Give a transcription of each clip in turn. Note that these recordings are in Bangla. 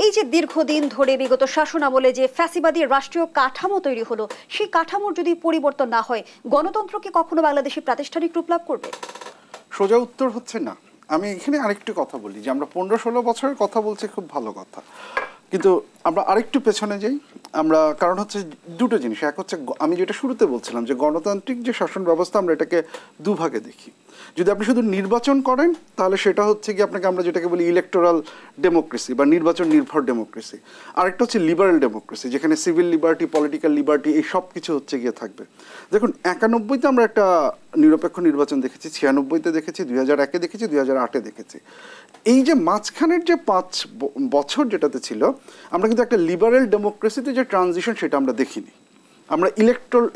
এই যে দীর্ঘদিন ধরে বিগত শাসন আমলে যে ফ্যাসিবাদী রাষ্ট্রীয় কাঠামো তৈরি হলো, সেই কাঠামোর যদি পরিবর্তন না হয়, গণতন্ত্র কি কখনো বাংলাদেশে প্রাতিষ্ঠানিক রূপ লাভ করবে? সোজা উত্তর হচ্ছে না। আমি এখানে আরেকটু কথা বলি যে আমরা 15-16 বছরের কথা বলছি, খুব ভালো কথা, কিন্তু আমরা আরেকটু পেছনে যাই। আমরা কারণ হচ্ছে দুটো জিনিস। এক হচ্ছে আমি যেটা শুরুতে বলছিলাম যে গণতান্ত্রিক যে শাসন ব্যবস্থা আমরা এটাকে দুভাগে দেখি। যদি আপনি শুধু নির্বাচন করেন তাহলে সেটা হচ্ছে কি আপনাকে আমরা যেটাকে বলি ইলেকটোরাল ডেমোক্রেসি বা নির্বাচন নির্ভর ডেমোক্রেসি। আরেকটা হচ্ছে লিবারেল ডেমোক্রেসি, যেখানে সিভিল লিবার্টি, পলিটিক্যাল লিবার্টি, এই সব কিছু হচ্ছে গিয়ে থাকবে। দেখুন 91-তে আমরা একটা নিরপেক্ষ নির্বাচন দেখেছি, 96-তে দেখেছি, 2001-এ দেখেছি, 2008-এ দেখেছি। এই যে মাঝখানের যে 5 বছর যেটাতে ছিল, আমরা কিন্তু একটা লিবারেল ডেমোক্রেসিতে যে ট্রানজিশন সেটা আমরা দেখিনি। আমরা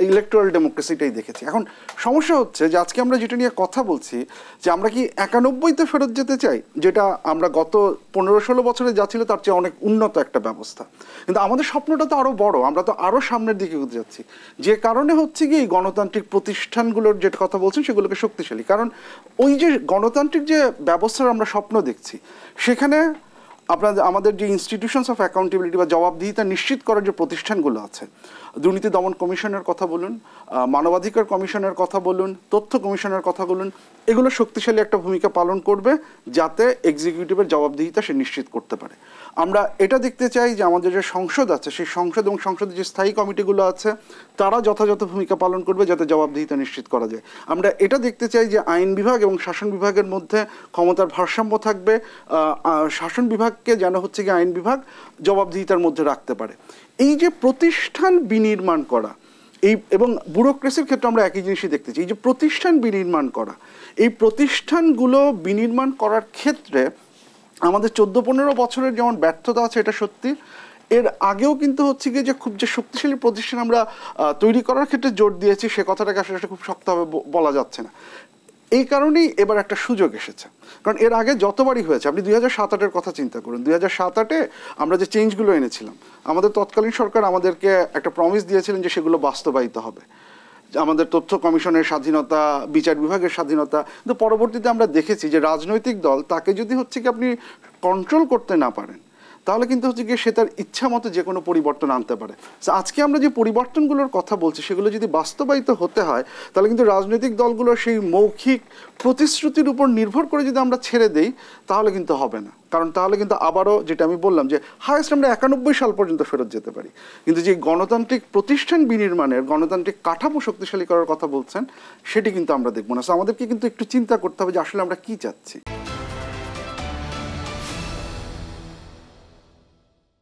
ইলেকটোরাল ডেমোক্রেসিটাই দেখেছি। এখন সমস্যা হচ্ছে যে আজকে আমরা যেটা নিয়ে কথা বলছি যে আমরা কি 91-তে ফেরত যেতে চাই, যেটা আমরা গত 15-16 বছরে যা ছিল তার চেয়ে অনেক উন্নত একটা ব্যবস্থা। কিন্তু আমাদের স্বপ্নটা তো আরও বড়, আমরা তো আরও সামনের দিকে এগোতে যাচ্ছি। যে কারণে হচ্ছে কি এই গণতান্ত্রিক প্রতিষ্ঠানগুলোর যেটা কথা বলছেন সেগুলোকে শক্তিশালী, কারণ ওই যে গণতান্ত্রিক যে ব্যবস্থার আমরা স্বপ্ন দেখছি সেখানে আমাদের যে ইনস্টিটিউশনস অফ অ্যাকাউন্টেবিলিটি বা জবাবদিহিতা নিশ্চিত করার যে প্রতিষ্ঠানগুলো আছে, দুর্নীতি দমন কমিশনের কথা বলুন, মানবাধিকার কমিশনের কথা বলুন, তথ্য কমিশনের কথা বলুন, এগুলো শক্তিশালী একটা ভূমিকা পালন করবে যাতে এক্সিকিউটিভের জবাবদিহিতা সে নিশ্চিত করতে পারে। আমরা এটা দেখতে চাই যে আমাদের যে সংসদ আছে সেই সংসদ এবং সংসদের যে স্থায়ী কমিটিগুলো আছে তারা যথাযথ ভূমিকা পালন করবে যাতে জবাবদিহিতা নিশ্চিত করা যায়। আমরা এটা দেখতে চাই যে আইন বিভাগ এবং শাসন বিভাগের মধ্যে ক্ষমতার ভারসাম্য থাকবে, শাসন বিভাগকে যেন হচ্ছে কি আইন বিভাগ জবাবদিহিতার মধ্যে রাখতে পারে। এই যে প্রতিষ্ঠান বিনির্মাণ করা, এই এবং ব্যুরোক্রেসির ক্ষেত্রে আমরা একই জিনিসই দেখতে চাই। এই যে প্রতিষ্ঠান বিনির্মাণ করা, এই প্রতিষ্ঠানগুলো বিনির্মাণ করার ক্ষেত্রে আমাদের 14-15 বছরের যেমন ব্যর্থতা আছে এটা সত্যি, এর আগেও কিন্তু হচ্ছে গিয়ে যে খুব যে শক্তিশালী প্রতিষ্ঠান আমরা তৈরি করার ক্ষেত্রে জোর দিয়েছি সে কথাটাকে আসলে খুব শক্তভাবে বলা যাচ্ছে না। এই কারণেই এবার একটা সুযোগ এসেছে, কারণ এর আগে যতবারই হয়েছে, আপনি 2007-8-এর কথা চিন্তা করুন। 2007-8-এ আমরা যে চেঞ্জগুলো এনেছিলাম, আমাদের তৎকালীন সরকার আমাদেরকে একটা প্রমিস দিয়েছিলেন যে সেগুলো বাস্তবায়িত হবে, আমাদের তথ্য কমিশনের স্বাধীনতা, বিচার বিভাগের স্বাধীনতা। কিন্তু পরবর্তীতে আমরা দেখেছি যে রাজনৈতিক দল তাকে যদি হচ্ছে কি আপনি কন্ট্রোল করতে না পারেন তাহলে কিন্তু হচ্ছে গিয়ে সে তার ইচ্ছা মতো যে কোনো পরিবর্তন আনতে পারে। আজকে আমরা যে পরিবর্তনগুলোর কথা বলছি সেগুলো যদি বাস্তবায়িত হতে হয় তাহলে কিন্তু রাজনৈতিক দলগুলোর সেই মৌখিক প্রতিশ্রুতির উপর নির্ভর করে যদি আমরা ছেড়ে দেই তাহলে কিন্তু হবে না। কারণ তাহলে কিন্তু আবারও যেটা আমি বললাম যে হায়েস্ট আমরা 91 সাল পর্যন্ত ফেরত যেতে পারি, কিন্তু যে গণতান্ত্রিক প্রতিষ্ঠান বিনির্মাণের, গণতান্ত্রিক কাঠামো শক্তিশালী করার কথা বলছেন সেটি কিন্তু আমরা দেখবো না। আমাদেরকে কিন্তু একটু চিন্তা করতে হবে যে আসলে আমরা কি চাচ্ছি।